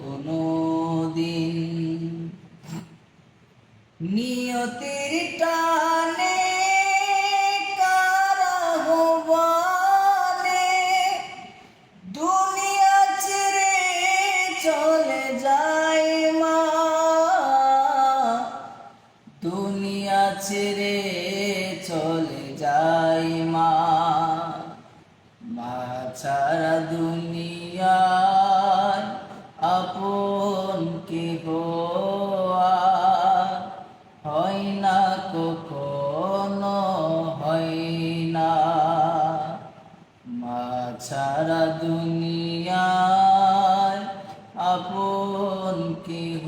কোনো দিন নিয়তির টানে কারাহবানে দুনিয়া ছেড়ে চলে যায় মা, দুনিয়া ছেড়ে চলে যায় মা। মা ছাড়া দুনিয়ায় আপন কেহ হয় না, কখনো হয় না। মা ছাড়া দুনিয়ায় আপন কেহ